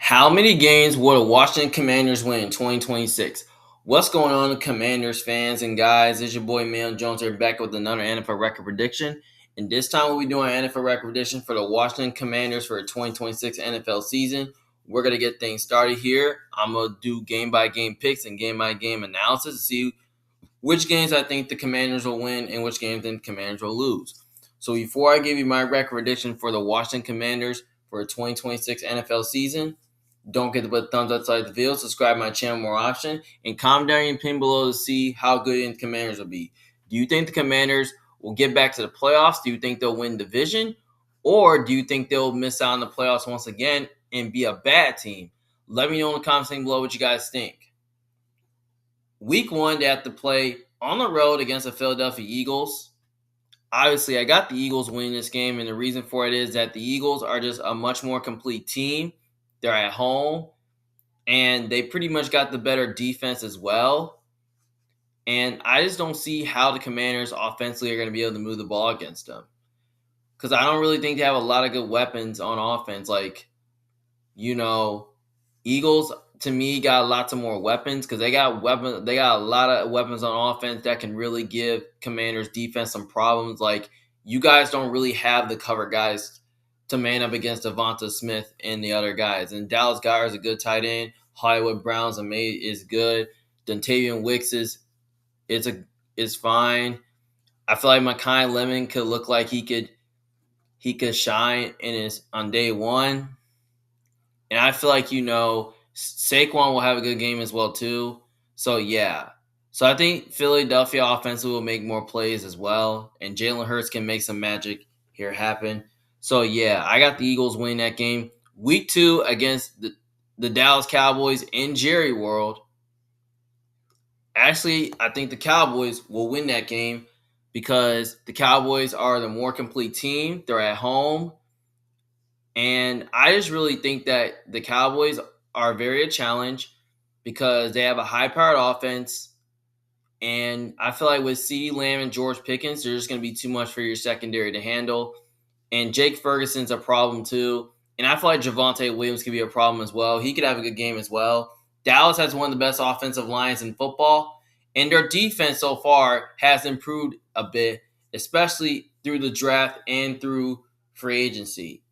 How many games will the Washington Commanders win in 2026? What's going on, Commanders fans and guys? It's your boy Mail Jones here back with another NFL record prediction. And this time we'll be doing an NFL record prediction for the Washington Commanders for the 2026 NFL season. We're going to get things started here. I'm going to do game-by-game picks and game-by-game analysis to see which games I think the Commanders will win and which games the Commanders will lose. So before I give you my record prediction for the Washington Commanders for the 2026 NFL season, don't forget to put a thumbs up to the video, subscribe to my channel more option, and comment down and pin below to see how good the Commanders will be. Do you think the Commanders will get back to the playoffs? Do you think they'll win division? Or do you think they'll miss out on the playoffs once again and be a bad team? Let me know in the comments below what you guys think. Week 1, they have to play on the road against the Philadelphia Eagles. Obviously, I got the Eagles winning this game, and the reason for it is that the Eagles are just a much more complete team. They're at home, and they pretty much got the better defense as well. And I just don't see how the Commanders offensively are going to be able to move the ball against them. Because I don't really think they have a lot of good weapons on offense. Eagles, to me, got lots of more weapons because they got weapons. They got a lot of weapons on offense that can really give Commanders defense some problems. Like, you guys don't really have the cover guys to man up against Devonta Smith and the other guys. And Dallas Goedert is a good tight end. Hollywood Brown's is good. Dontavian Wicks is fine. I feel like Mekhi Lemon could look like he could shine on day one. And I feel like, Saquon will have a good game as well, too. So, yeah. So, I think Philadelphia offensively will make more plays as well. And Jalen Hurts can make some magic here happen. So, yeah, I got the Eagles winning that game. Week 2 against the Dallas Cowboys in Jerry World. Actually, I think the Cowboys will win that game because the Cowboys are the more complete team. They're at home. And I just really think that the Cowboys are very a challenge because they have a high-powered offense. And I feel like with CeeDee Lamb and George Pickens, they're just going to be too much for your secondary to handle. And Jake Ferguson's a problem too. And I feel like Javonte Williams could be a problem as well. He could have a good game as well. Dallas has one of the best offensive lines in football. And their defense so far has improved a bit, especially through the draft and through free agency.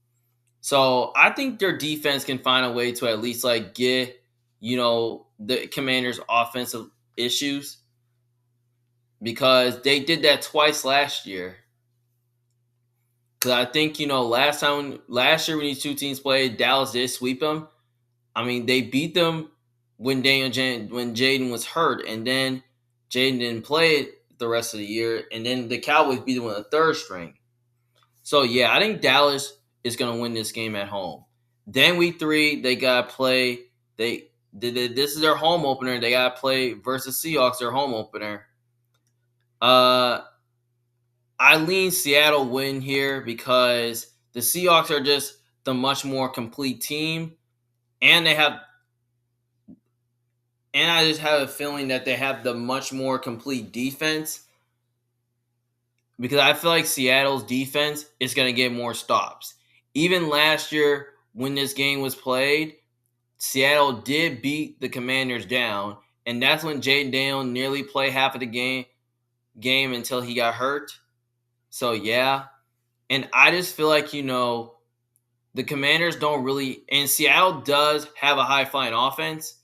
So I think their defense can find a way to at least get, the Commanders' offensive issues because they did that twice last year. Because I think, last year when these two teams played, Dallas did sweep them. I mean, they beat them when Jaden was hurt, and then Jaden didn't play the rest of the year, and then the Cowboys beat them with a third string. So, yeah, I think Dallas is going to win this game at home. Then week 3, they got to play. This is their home opener. They got to play versus Seahawks, their home opener. I lean Seattle win here because the Seahawks are just the much more complete team, and I just have a feeling that they have the much more complete defense because I feel like Seattle's defense is going to get more stops. Even last year when this game was played, Seattle did beat the Commanders down, and that's when Jaden Daniels nearly played half of the game until he got hurt. So, yeah. And I just feel like, the Commanders don't really – and Seattle does have a high-flying offense,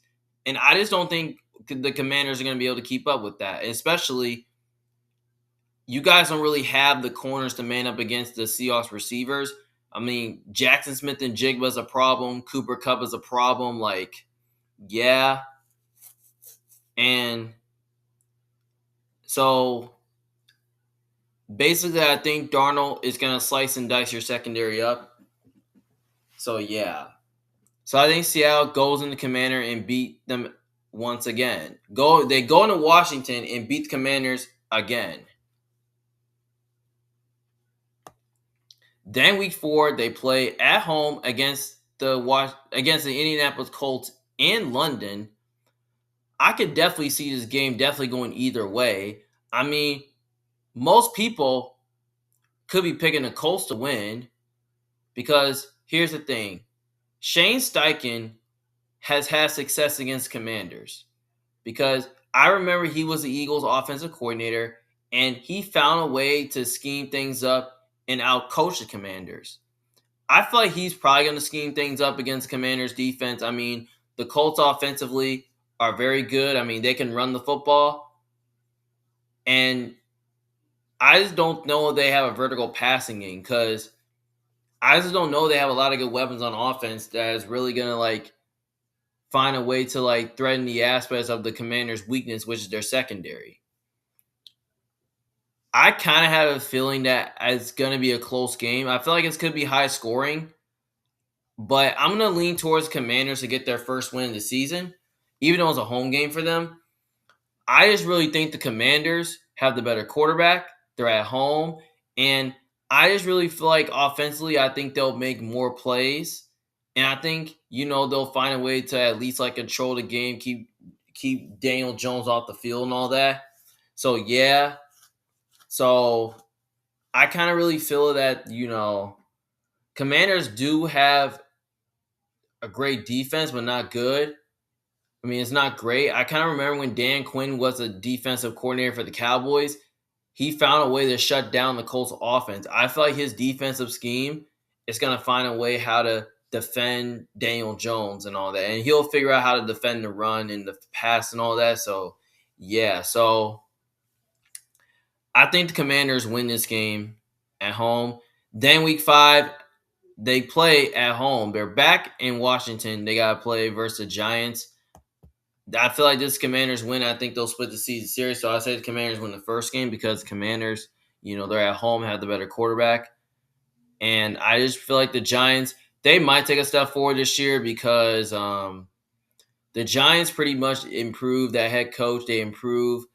and I just don't think the Commanders are going to be able to keep up with that, especially you guys don't really have the corners to man up against the Seahawks receivers. I mean, Jackson Smith and Jigba is a problem. Cooper Kupp is a problem. Yeah. And so – basically, I think Darnold is going to slice and dice your secondary up. So, yeah. So, I think Seattle goes in the Commander and beat them once again. They go into Washington and beat the Commanders again. Then week 4, they play at home against the Indianapolis Colts in London. I could definitely see this game definitely going either way. I mean, most people could be picking the Colts to win because here's the thing. Shane Steichen has had success against Commanders because I remember he was the Eagles offensive coordinator and he found a way to scheme things up and outcoach the Commanders. I feel like he's probably going to scheme things up against Commanders defense. I mean, the Colts offensively are very good. I mean, they can run the football. And I just don't know if they have a vertical passing game because I just don't know they have a lot of good weapons on offense that is really going to find a way to threaten the aspects of the Commanders' weakness, which is their secondary. I kind of have a feeling that it's going to be a close game. I feel like it's going to be high scoring, but I'm going to lean towards Commanders to get their first win of the season, even though it's a home game for them. I just really think the Commanders have the better quarterback. They're at home, and I just really feel like offensively, I think they'll make more plays, and I think they'll find a way to at least control the game, keep Daniel Jones off the field and all that. So yeah, so I kind of really feel that Commanders do have a great defense, but not good. I mean, it's not great. I kind of remember when Dan Quinn was a defensive coordinator for the Cowboys, he found a way to shut down the Colts offense. I feel like his defensive scheme is going to find a way how to defend Daniel Jones and all that. And he'll figure out how to defend the run and the pass and all that. So, yeah. So, I think the Commanders win this game at home. Then week 5, they play at home. They're back in Washington. They got to play versus the Giants. I feel like this Commanders win. I think they'll split the season series. So I say the Commanders win the first game because Commanders, they're at home, have the better quarterback. And I just feel like the Giants, they might take a step forward this year because the Giants pretty much improved that head coach. They improved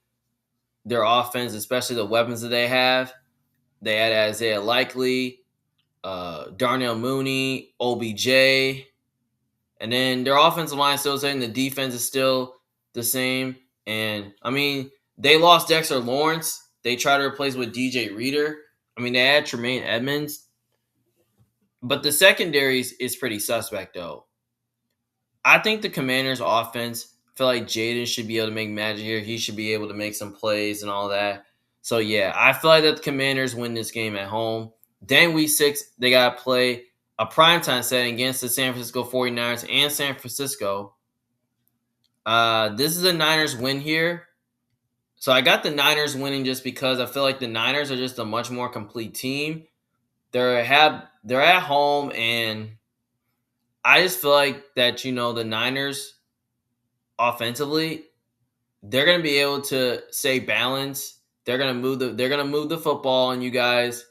their offense, especially the weapons that they have. They had Isaiah Likely, Darnell Mooney, OBJ. And then their offensive line is still the same. The defense is still the same. And, I mean, they lost Dexter Lawrence. They tried to replace with DJ Reader. I mean, they had Tremaine Edmonds. But the secondary is pretty suspect, though. I think the Commanders' offense, I feel like Jaden should be able to make magic here. He should be able to make some plays and all that. So, yeah, I feel like that the Commanders win this game at home. Then week 6, they got to play a primetime setting against the San Francisco 49ers and San Francisco. This is a Niners win here. So I got the Niners winning just because I feel like the Niners are just a much more complete team. They're at home, and I just feel like that the Niners offensively, they're gonna be able to stay balanced. They're gonna move the football on you guys.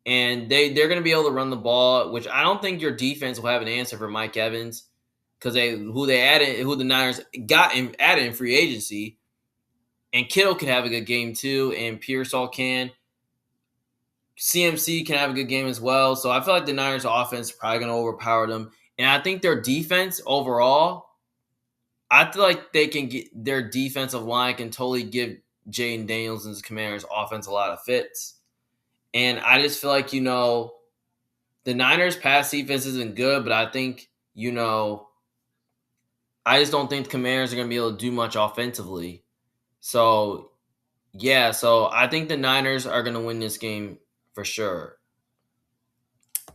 And they're going to be able to run the ball, which I don't think your defense will have an answer for Mike Evans because who the Niners added in free agency. And Kittle can have a good game too, and Pearsall can. CMC can have a good game as well. So I feel like the Niners offense is probably going to overpower them. And I think their defense overall, I feel like they can get their defensive line can totally give Jaden Daniels and his Commanders offense a lot of fits. And I just feel like, the Niners' pass defense isn't good, but I think, I just don't think the Commanders are going to be able to do much offensively. So, yeah, so I think the Niners are going to win this game for sure.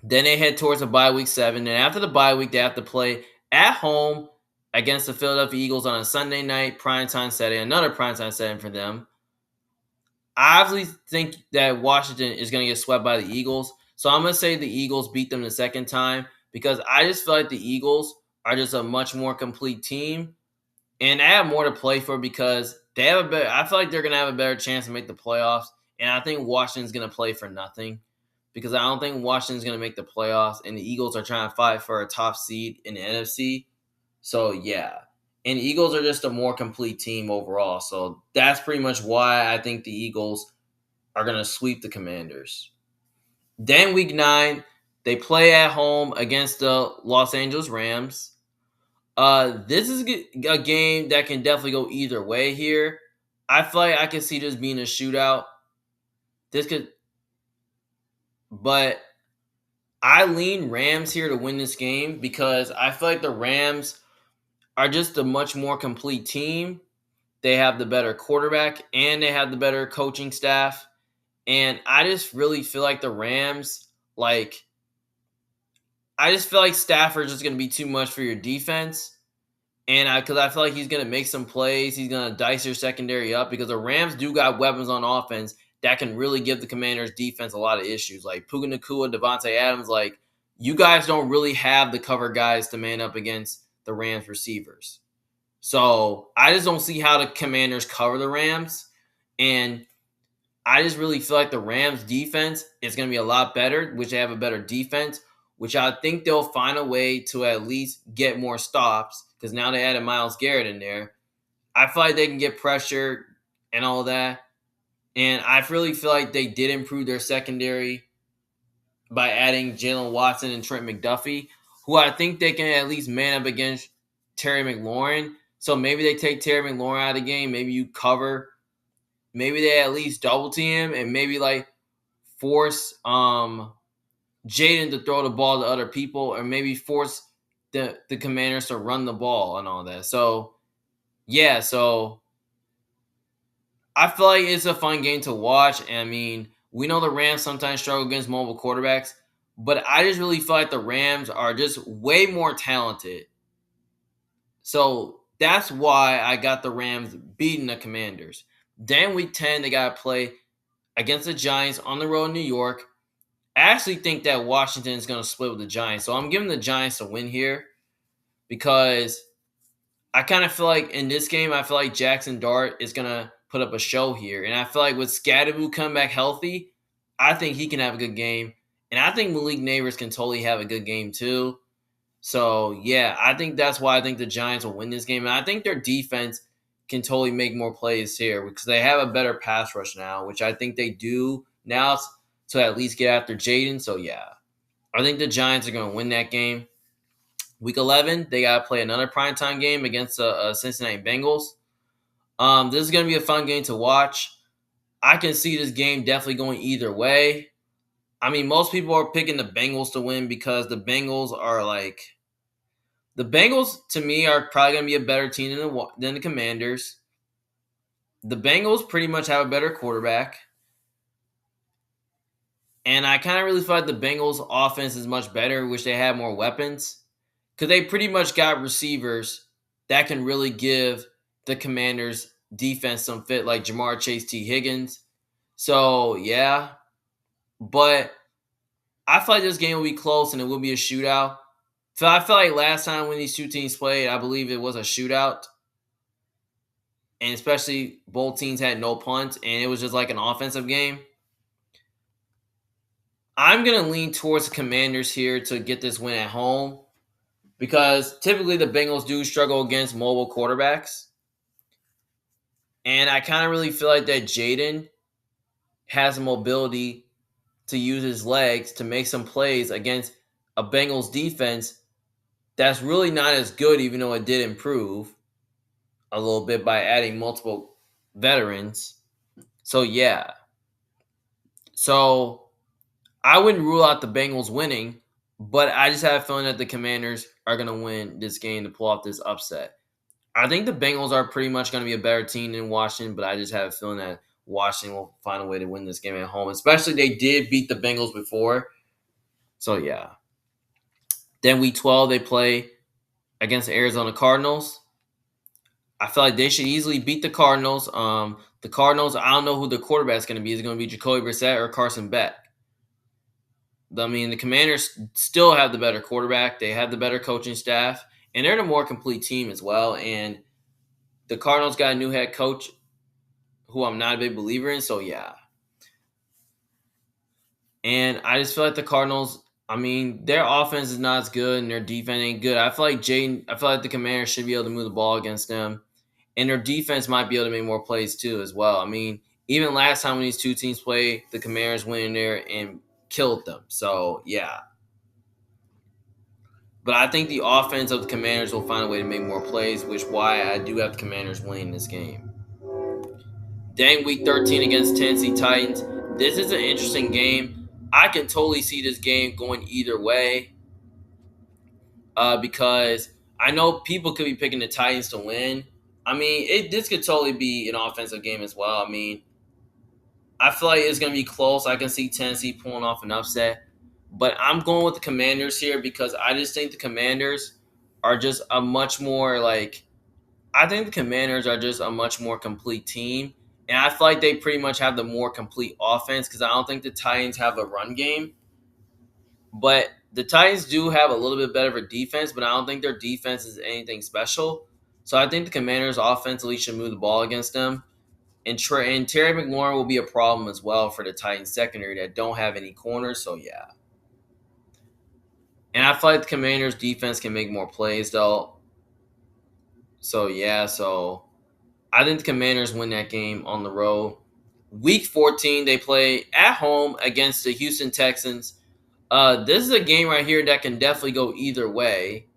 Then they head towards the bye week 7. And after the bye week, they have to play at home against the Philadelphia Eagles on a Sunday night primetime setting, another primetime setting for them. I obviously think that Washington is going to get swept by the Eagles. So I'm going to say the Eagles beat them the second time because I just feel like the Eagles are just a much more complete team. And I have more to play for because they have I feel like they're going to have a better chance to make the playoffs. And I think Washington's going to play for nothing because I don't think Washington's going to make the playoffs. And the Eagles are trying to fight for a top seed in the NFC. So, yeah. And the Eagles are just a more complete team overall. So that's pretty much why I think the Eagles are going to sweep the Commanders. Then week 9, they play at home against the Los Angeles Rams. This is a game that can definitely go either way here. I feel like I can see this being a shootout. But I lean Rams here to win this game because I feel like the Rams are just a much more complete team. They have the better quarterback and they have the better coaching staff. And I just really feel like the Rams, like, I just feel like Stafford's just going to be too much for your defense. And because I feel like he's going to make some plays, he's going to dice your secondary up because the Rams do got weapons on offense that can really give the Commanders' defense a lot of issues. Like Puka Nacua, Devontae Adams, like, you guys don't really have the cover guys to man up against the Rams receivers. So I just don't see how the Commanders cover the Rams. And I just really feel like the Rams defense is going to be a lot better, which they have a better defense, which I think they'll find a way to at least get more stops because now they added Myles Garrett in there. I feel like they can get pressure and all that. And I really feel like they did improve their secondary by adding Jalen Watson and Trent McDuffie, who I think they can at least man up against Terry McLaurin. So maybe they take Terry McLaurin out of the game. Maybe you cover. Maybe they at least double team and maybe like force Jaden to throw the ball to other people, or maybe force the Commanders to run the ball and all that. So yeah, so I feel like it's a fun game to watch. And I mean, we know the Rams sometimes struggle against mobile quarterbacks, but I just really feel like the Rams are just way more talented. So that's why I got the Rams beating the Commanders. Then week 10, they got to play against the Giants on the road in New York. I actually think that Washington is going to split with the Giants. So I'm giving the Giants a win here because I kind of feel like in this game, I feel like Jackson Dart is going to put up a show here. And I feel like with Scadaboo coming back healthy, I think he can have a good game. And I think Malik Neighbors can totally have a good game too. So, yeah, I think that's why I think the Giants will win this game. And I think their defense can totally make more plays here because they have a better pass rush now, which I think they do now to at least get after Jaden. So, yeah, I think the Giants are going to win that game. Week 11, they got to play another primetime game against the Cincinnati Bengals. This is going to be a fun game to watch. I can see this game definitely going either way. I mean, most people are picking the Bengals to win because the Bengals are like – the Bengals, to me, are probably going to be a better team than the Commanders. The Bengals pretty much have a better quarterback. And I kind of really feel like the Bengals' offense is much better, which they have more weapons. Because they pretty much got receivers that can really give the Commanders' defense some fit, like Jamar Chase, T. Higgins. So, yeah. But I feel like this game will be close and it will be a shootout. So I feel like last time when these two teams played, I believe it was a shootout. And especially both teams had no punts, and it was just like an offensive game. I'm going to lean towards the Commanders here to get this win at home because typically the Bengals do struggle against mobile quarterbacks. And I kind of really feel like that Jaden has the mobility to use his legs to make some plays against a Bengals defense that's really not as good, even though it did improve a little bit by adding multiple veterans. So, yeah. So, I wouldn't rule out the Bengals winning, but I just have a feeling that the Commanders are going to win this game to pull off this upset. I think the Bengals are pretty much going to be a better team than Washington, but I just have a feeling that Washington will find a way to win this game at home, especially they did beat the Bengals before. So, yeah. Then week 12, they play against the Arizona Cardinals. I feel like they should easily beat the Cardinals. The Cardinals, I don't know who the quarterback's going to be. Is it going to be Jacoby Brissett or Carson Beck? I mean, the Commanders still have the better quarterback. They have the better coaching staff, and they're the more complete team as well. And the Cardinals got a new head coach who I'm not a big believer in, so yeah. And I just feel like the Cardinals, I mean, their offense is not as good and their defense ain't good. I feel like the Commanders should be able to move the ball against them. And their defense might be able to make more plays too as well. I mean, even last time when these two teams played, the Commanders went in there and killed them. So, yeah. But I think the offense of the Commanders will find a way to make more plays, which is why I do have the Commanders winning this game. Then week 13 against Tennessee Titans. This is an interesting game. I can totally see this game going either way because I know people could be picking the Titans to win. I mean, this could totally be an offensive game as well. I mean, I feel like it's going to be close. I can see Tennessee pulling off an upset. But I'm going with the Commanders here because I just think the Commanders are just a much more like I think the Commanders are just a much more complete team. And I feel like they pretty much have the more complete offense because I don't think the Titans have a run game. But the Titans do have a little bit better of a defense, but I don't think their defense is anything special. So I think the Commanders offensively should move the ball against them. And Terry McLaurin will be a problem as well for the Titans secondary that don't have any corners. So yeah. And I feel like the Commanders defense can make more plays though. So yeah, so I think the Commanders win that game on the road. Week 14, they play at home against the Houston Texans. This is a game right here that can definitely go either way.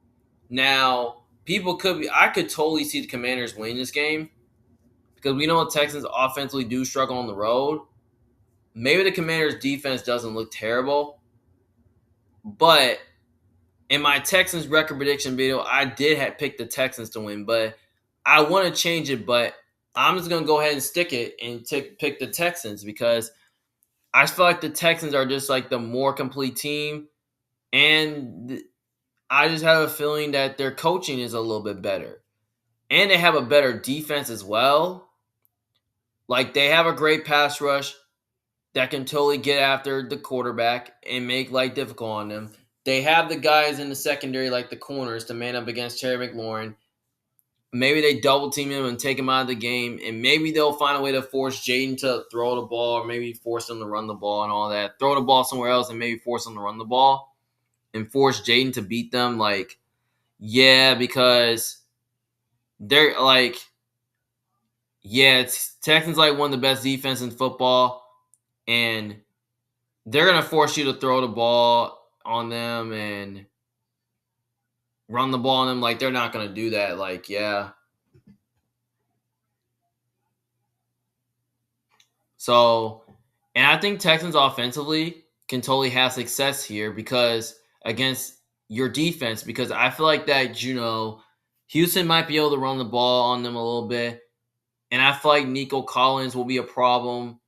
Now, I could totally see the Commanders winning this game because we know the Texans offensively do struggle on the road. Maybe the Commanders defense doesn't look terrible, but in my Texans record prediction video, I did have picked the Texans to win, but I want to change it, but I'm just going to go ahead and stick it and pick the Texans because I feel like the Texans are just like the more complete team, and I just have a feeling that their coaching is a little bit better. And they have a better defense as well. Like they have a great pass rush that can totally get after the quarterback and make life difficult on them. They have the guys in the secondary, like the corners, to man up against Terry McLaurin. Maybe they double team him and take him out of the game, and maybe they'll find a way to force Jaden to throw the ball, or maybe force him to run the ball and all that. Throw the ball somewhere else and maybe force him to run the ball and force Jaden to beat them. Like, yeah, because they're like, yeah, it's Texans like one of the best defense in football, and they're gonna force you to throw the ball on them and run the ball on them. Like they're not gonna do that. Like, yeah. So, and I think Texans offensively can totally have success here because against your defense, because I feel like that, Houston might be able to run the ball on them a little bit. And I feel like Nico Collins will be a problem.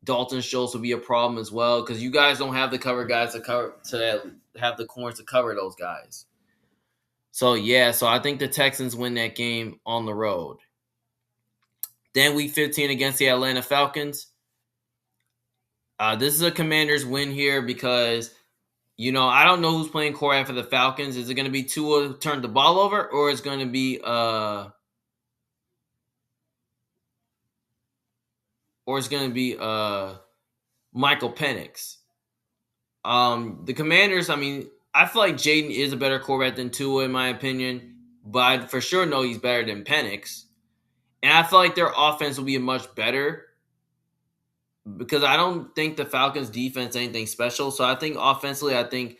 Dalton Schultz will be a problem as well because you guys don't have the cover guys to have the corners to cover those guys. So yeah, so I think the Texans win that game on the road. Then week 15 against the Atlanta Falcons. This is a Commanders win here because I don't know who's playing quarterback for the Falcons. Is it going to be Tua who turned the ball over, or is it going to be Michael Penix? The Commanders, I mean, I feel like Jaden is a better quarterback than Tua in my opinion, but I for sure know he's better than Penix. And I feel like their offense will be much better because I don't think the Falcons defense is anything special. So I think offensively, I think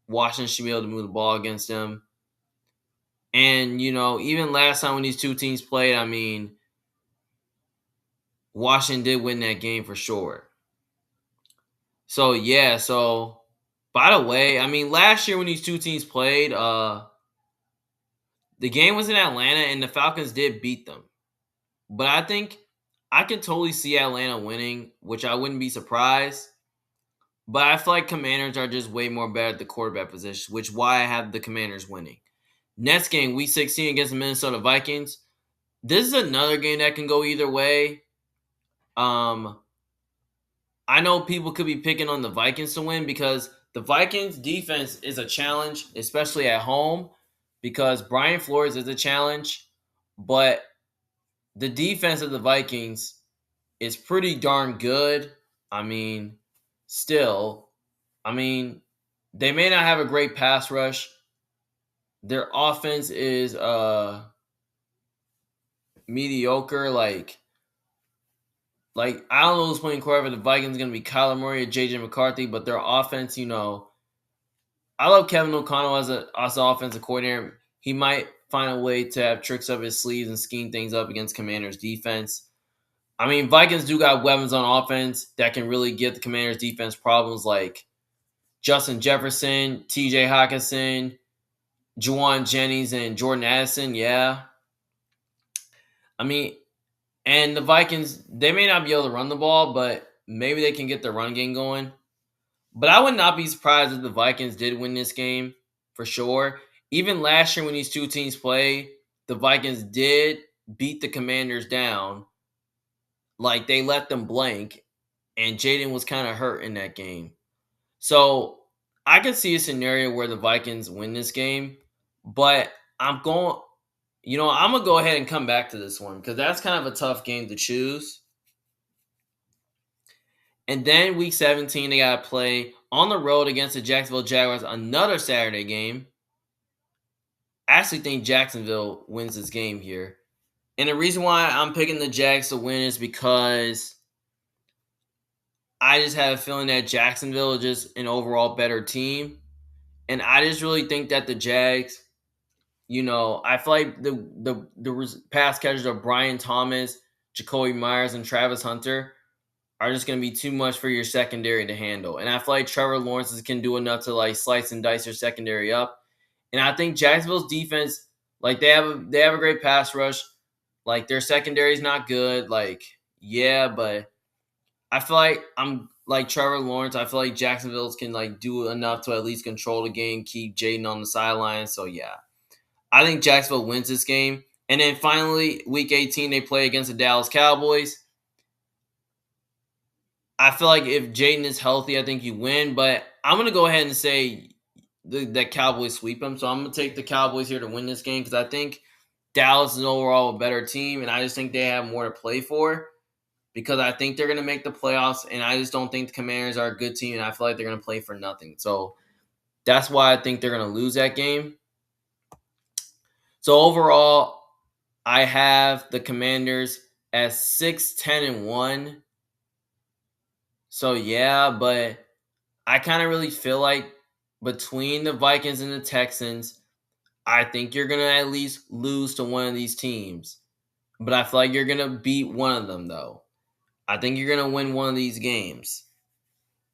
Washington should be able to move the ball against them. And, even last time when these two teams played, I mean, Washington did win that game for sure. So, yeah. So, by the way, I mean, last year when these two teams played, the game was in Atlanta and the Falcons did beat them. But I think I can totally see Atlanta winning, which I wouldn't be surprised. But I feel like Commanders are just way more better at the quarterback position, which is why I have the Commanders winning. Next game, week 16 against the Minnesota Vikings. This is another game that can go either way. I know people could be picking on the Vikings to win because the Vikings defense is a challenge, especially at home, because Brian Flores is a challenge, but the defense of the Vikings is pretty darn good. I mean, still, they may not have a great pass rush. Their offense is mediocre. Like I don't know who's playing quarterback. The Vikings going to be Kyler Murray or JJ McCarthy, but their offense, I love Kevin O'Connell as an offensive coordinator. He might find a way to have tricks up his sleeves and scheme things up against Commanders defense. I mean, Vikings do got weapons on offense that can really give the Commanders defense problems like Justin Jefferson, TJ Hawkinson, Juwan Jennings and Jordan Addison, yeah. I mean, and the Vikings, they may not be able to run the ball, but maybe they can get the run game going. But I would not be surprised if the Vikings did win this game for sure. Even last year when these two teams played, the Vikings did beat the Commanders down. Like they let them blank, and Jaden was kind of hurt in that game. So I could see a scenario where the Vikings win this game, but I'm going, I'm going to go ahead and come back to this one because that's kind of a tough game to choose. And then week 17, they got to play on the road against the Jacksonville Jaguars, another Saturday game. I actually think Jacksonville wins this game here. And the reason why I'm picking the Jags to win is because I just have a feeling that Jacksonville is just an overall better team. And I just really think that the Jags, I feel like the pass catchers of Brian Thomas, Jacoby Myers, and Travis Hunter are just going to be too much for your secondary to handle. And I feel like Trevor Lawrence can do enough to like slice and dice your secondary up. And I think Jacksonville's defense, like they have a great pass rush. Like their secondary is not good. Like, yeah, but I feel like I'm like Trevor Lawrence. I feel like Jacksonville's can like do enough to at least control the game, keep Jaden on the sideline. So yeah, I think Jacksonville wins this game. And then finally, week 18, they play against the Dallas Cowboys. I feel like if Jaden is healthy, I think you win. But I'm going to go ahead and say that Cowboys sweep them. So I'm going to take the Cowboys here to win this game because I think Dallas is overall a better team. And I just think they have more to play for because I think they're going to make the playoffs. And I just don't think the Commanders are a good team. And I feel like they're going to play for nothing. So that's why I think they're going to lose that game. So overall, I have the Commanders as 6-10-1. So yeah, but I kind of really feel like between the Vikings and the Texans, I think you're going to at least lose to one of these teams. But I feel like you're going to beat one of them, though. I think you're going to win one of these games.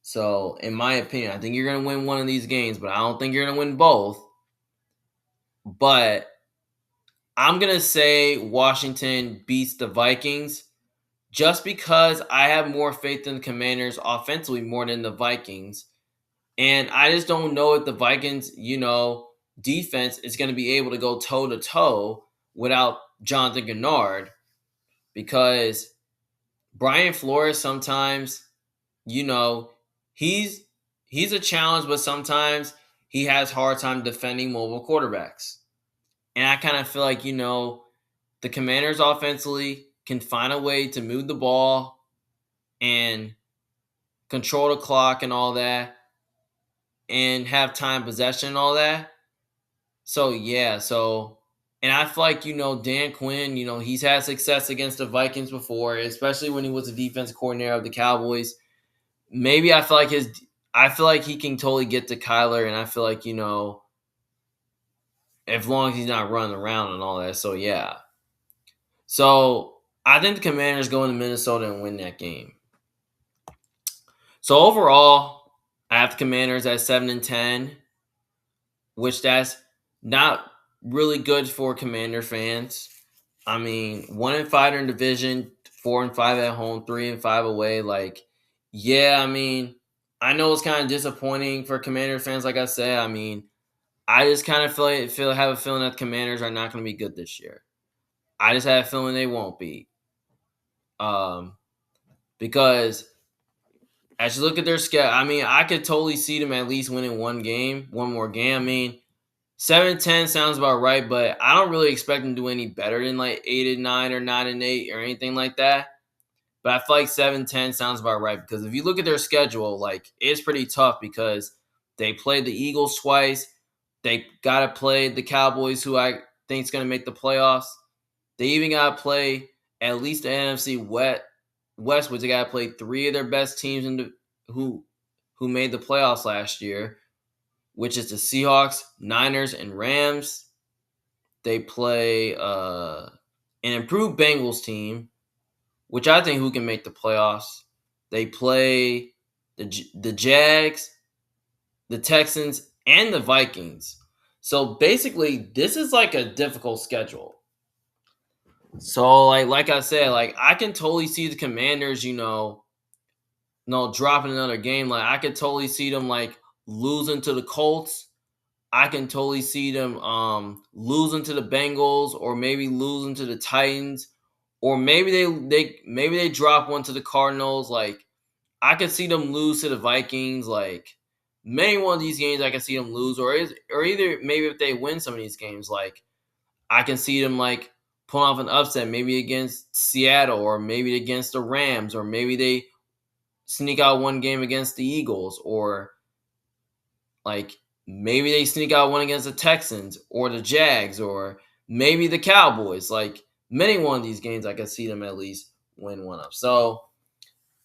So, in my opinion, I think you're going to win one of these games, but I don't think you're going to win both. But I'm going to say Washington beats the Vikings just because I have more faith in the Commanders offensively more than the Vikings. And I just don't know if the Vikings, defense is going to be able to go toe to toe without Jonathan Gennard because Brian Flores sometimes, he's he's a challenge, but sometimes he has hard time defending mobile quarterbacks. And I kind of feel like, the Commanders offensively can find a way to move the ball and control the clock and all that and have time possession and all that. So yeah, and I feel like Dan Quinn, he's had success against the Vikings before, especially when he was the defensive coordinator of the Cowboys. Maybe I feel like he can totally get to Kyler, and I feel like as long as he's not running around and all that. So yeah, so I think the Commanders go into Minnesota and win that game. So overall, I have the Commanders at 7-10, which that's not really good for Commander fans. I mean, 1-5 in division, 4-5 at home, 3-5 away. Like, yeah, I mean, I know it's kind of disappointing for Commander fans. Like I said, I mean, I just kind of have a feeling that the Commanders are not going to be good this year. I just have a feeling they won't be, because as you look at their schedule, I mean, I could totally see them at least winning one more game. I mean, 7-10 sounds about right, but I don't really expect them to do any better than like 8-9 or 9-8 or anything like that. But I feel like 7-10 sounds about right because if you look at their schedule, like it's pretty tough because they played the Eagles twice. They got to play the Cowboys, who I think is going to make the playoffs. They even got to play at least the NFC West, which they got to play three of their best teams who made the playoffs last year, which is the Seahawks, Niners, and Rams. They play an improved Bengals team, which I think who can make the playoffs. They play the Jags, the Texans, and the Vikings. So basically, this is like a difficult schedule. So like I said, like I can totally see the Commanders, no dropping another game. Like I could totally see them like losing to the Colts. I can totally see them losing to the Bengals, or maybe losing to the Titans, or maybe they drop one to the Cardinals. Like I could see them lose to the Vikings. Like many one of these games, I can see them lose, or either maybe if they win some of these games, like I can see them like pulling off an upset, maybe against Seattle, or maybe against the Rams, or maybe they sneak out one game against the Eagles, or like maybe they sneak out one against the Texans or the Jags, or maybe the Cowboys. Like many one of these games, I can see them at least win one of. So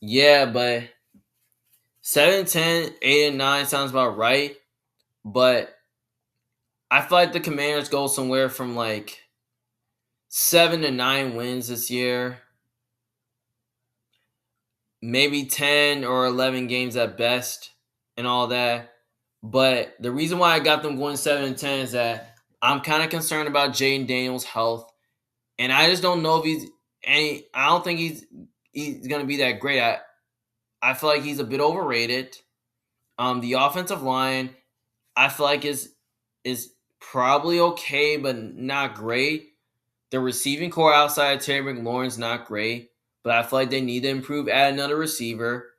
yeah, but 7-10, 8-9 sounds about right. But I feel like the Commanders go somewhere from like 7-9 wins this year, maybe 10 or 11 games at best, and all that. But the reason why I got them going 7-10 is that I'm kind of concerned about Jaden Daniels' health, and I just don't know if he's any. I don't think he's gonna be that great. I feel like he's a bit overrated. The offensive line, I feel like is probably okay, but not great. The receiving core outside of Terry McLaurin's not great, but I feel like they need to improve at another receiver.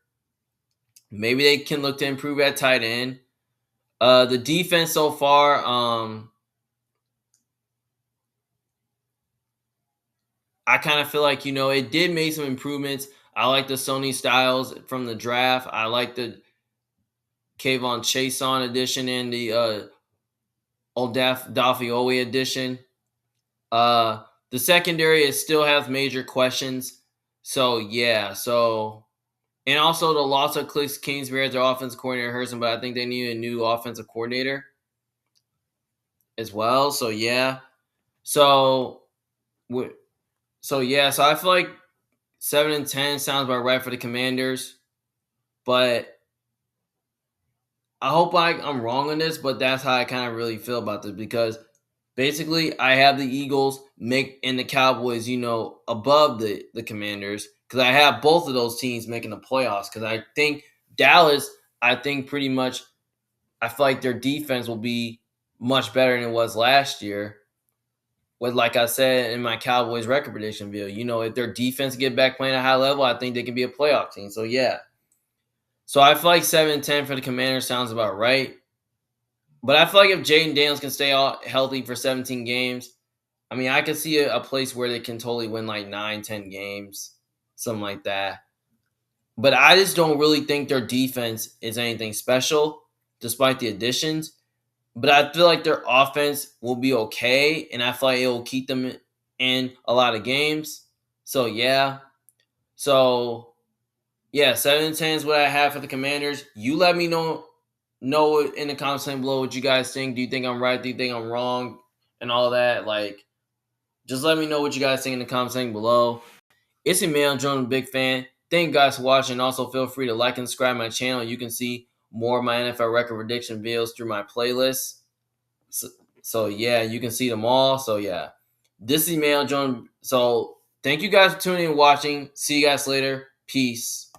Maybe they can look to improve at tight end. The defense so far, I kind of feel like it did make some improvements. I like the Sony Styles from the draft. I like the Kayvon Chason edition and the Oldaf Dafioi edition. The secondary is still has major questions. So yeah, and also the loss of Cliff Kingsbury as their offensive coordinator hurts them, but I think they need a new offensive coordinator as well. So yeah, so so I feel like 7-10 sounds about right for the Commanders, but I hope I'm wrong on this, but that's how I kind of really feel about this, because basically I have the Eagles and the Cowboys, above the Commanders, because I have both of those teams making the playoffs. Because I think Dallas, I think pretty much, I feel like their defense will be much better than it was last year. With, like I said in my Cowboys record prediction video, if their defense get back playing at a high level, I think they can be a playoff team. So yeah. So I feel like 7-10 for the Commanders sounds about right. But I feel like if Jaden Daniels can stay healthy for 17 games, I mean, I could see a place where they can totally win like 9, 10 games, something like that. But I just don't really think their defense is anything special, despite the additions. But I feel like their offense will be okay, and I feel like it will keep them in a lot of games. So yeah. So yeah, 7-10 is what I have for the Commanders. You let me know in the comments section below what you guys think. Do you think I'm right? Do you think I'm wrong? And all that. Like, just let me know what you guys think in the comments section below. It's me, man. I'm Jordan, big fan. Thank you guys for watching. Also, feel free to like and subscribe my channel. You can see more of my NFL record prediction videos through my playlist. So yeah, you can see them all. So yeah, this is man, Jordan. So thank you guys for tuning in and watching. See you guys later. Peace.